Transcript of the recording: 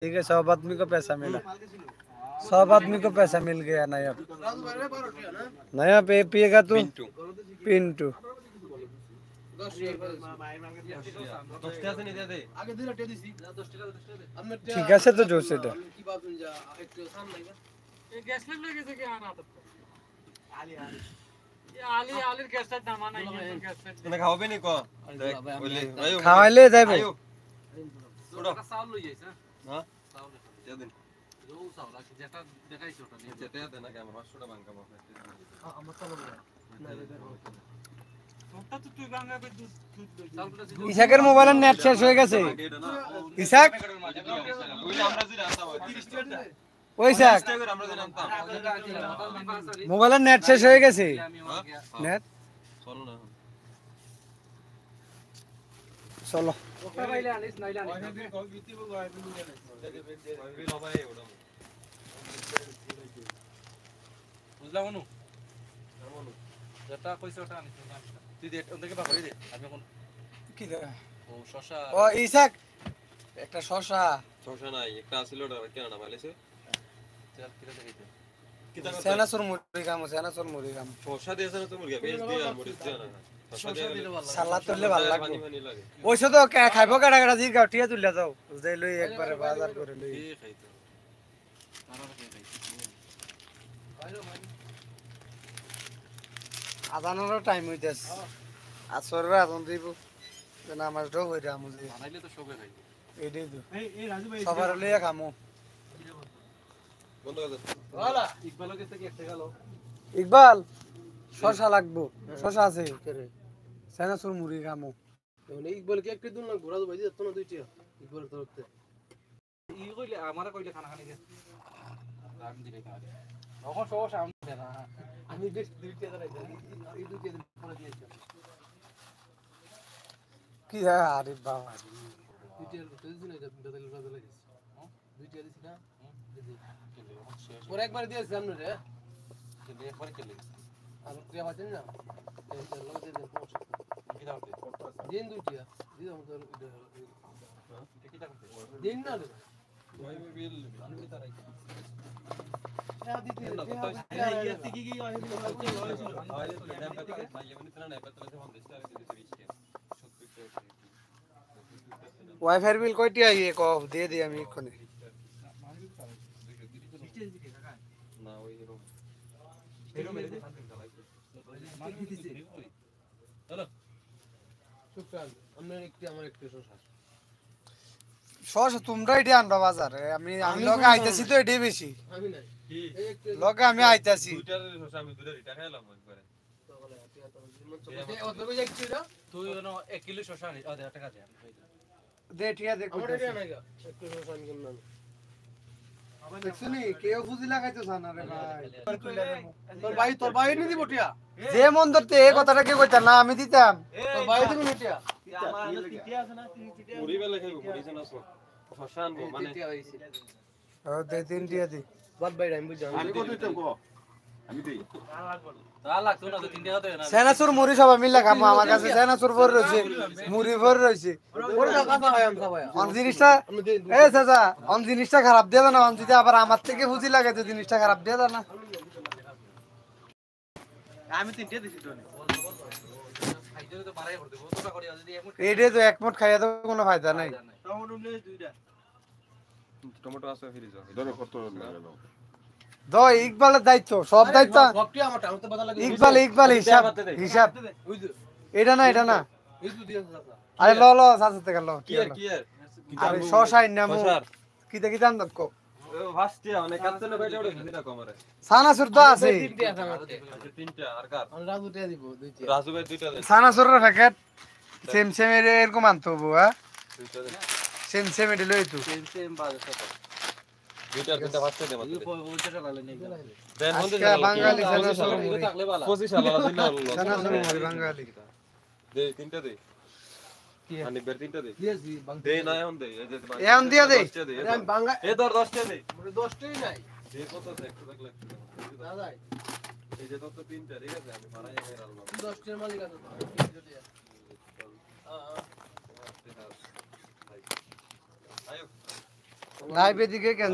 ठीक है, सब आदमी को पैसा मिला, सब आदमी को पैसा मिल गया। नया नया पे पिएगा तू पिंटू। ঠিক আছে তো জোর সেটা খাওয়াইলে যাইব ইসাকের মোবাইলের নেট শেষ হয়ে গেছে। ইসাক ওই ইসাক মোবাইলের নেট শেষ হয়ে গেছে। নেট চলো বুঝলাম অনু যেটা কইছ ওটা আনিস তুই দে ওদেরকে পাকড়ি দে আমি এখন কি দে ও শশা ও ইসাক একটা শশা নাই একটা ছিল ওটা কেন না মাইলেছে চল কিটা দেখাইতে কিটা সেনাসুর মুরগি কাম শশা দিয়েছ না তো মুরগি বেশ দিয়ে আর মরিচ দিয়ে না সালাদ তুললে ভালো লাগবে ওইসো তো খাইবো কাটা কাটা জি গাও টিয়া তুললে যাও যাই লই একবারে বাজার করে লই খাইতো আজানোর টাইম হইতাছে আসরের আজান দিব নামাজটাও হই রামু যে বানাইলে তো সবে খাইবো এইটাই তো এই রাজু ভাই সবার লইয়া খামু বন্ধ কর ওলা ইকবাল কাছে কি একটা গেল ইকবাল শশা লাগবো শশা আছে করে সেনাসুর মুরগি খামু মানে ইকবাল কি একটা দুন লাগবো রাজু ভাই যেত না দুইটা ইকবাল তরফতে ই কইলে আমারে কইলে খানা খানি দে রাম দিলে খাওয়া এখন শশা আমছে না আমি বেশ দুইটা ধরাই দেই এই দুইটা দিন পরে দিয়েছি কি আরে বাবা দুইটা দিন এটা বদল লাগিস দুইটা দিছি না ওর একবার দিয়েছি সামনে রে কিন্তু একবার কেলে আর ক্রিয়া হচ্ছে না এই লগে দেন পৌঁছ কি দাও দিন দুইটা দিন আমাদের এটা কি করতে দিন না রে ওই বিল আমি তারাই ওয়াইফাই বিল কয়টি আইয়ে ক দিয়ে দি আমি এক্ষুনি না ওই রুম হ্যালো শুক্রান আপনার একটু আমার একটু শশা তোমরা এটি আনবা বাজারে আমি লগে আইতাছি তো এটাই বেশি আমি নাই লগে আমি আইতাছি দুইটার শশা আমি দুইটা রিটা খাইলাম একবারে তুই 1 কিলো শশা আনি 1000 টাকা দে ঠিক আছে আমার এটা নাই গা একটু শশা আমি কিনলাম দেখছনি কেউ বুঝি লাগাইতো জানা রে ভাই তোর ভাই নি দিব টিয়া যে মন ধরতে এই কথাটা কে কইতা না আমি দিতাম তোর ভাই দিব নি টিয়া আমার আলো টিয়া আছে না টিয়া পুরি বেলা খাইবো পুরি জানা শশা আনবো মানে ও দে তিন টিয়া দি বাদ ভাই আমি বুঝাম আমি কত দিতাম কো আমি দেই লাগতো না তো 3 টাকা তো না সেনাসুর মুড়ি সবাই মিলে খাবো আমার কাছে সেনাসুর ভর রইছে মুড়ি ভর রইছে ওরে কাঁচা খাই আমি সবাই অন জিনিসটা এ চাচা অন জিনিসটা খারাপ দিয়ে দাও না অন যদি আবার আমার থেকে বুঝি লাগে তো জিনিসটা খারাপ দিয়ে দাও না আমি 3 টাকা দিছি তো খাইতে তো বাড়াই করতে কতটা করি যদি এইটা তো এক মুঠ খাইয়া তো কোনো ফায়দা নাই টমেটো নিলে দুইটা টমেটো আছে ফ্রিজ ধরে কত লাগে দাও দো ইকবালের দায়িত্ব সব দায়িত্ব সবটি আমারটা আমি তো বদলা লাগি ইকবাল হিসাব এটা না এই তো দিও চাচা আরে ল চাচা থেকে ল কি আরে শশাই নামু কিটা কি দাম কো ফাস্টিয়া মানে কাটতে কয়টা ওরে দিনা কমারে সানাসুর তো আছে তিনটা আর কার রাজু তে দিব দুইটা রাজু ভাই দুইটা সানাসুরের প্যাকেট সেম এরকম আনতো হ্যাঁ সেম এটা লই তো সেম বাজে কত দুইটার কিটা ফাস্টে দে মত 50 টাকা লই দেন হন্দে বাঙালি সানাসুর থাকলে ভালো 25 টাকা দিন সানাসুর মারি বাঙালি দে তিনটা দে কি আনি বের তিনটা দে দে না হন্দে এম দিয়া দে আমি বাঙা এ ধর 10 টা দে মোরে 10 টাই নাই দে কত একটু দেখলে না যাই এই যে তো তিনটা ঠিক আছে আমি বানাই এর আলবা 10 টার মালিক আছে আয়ো লাইভ এদিকে কেন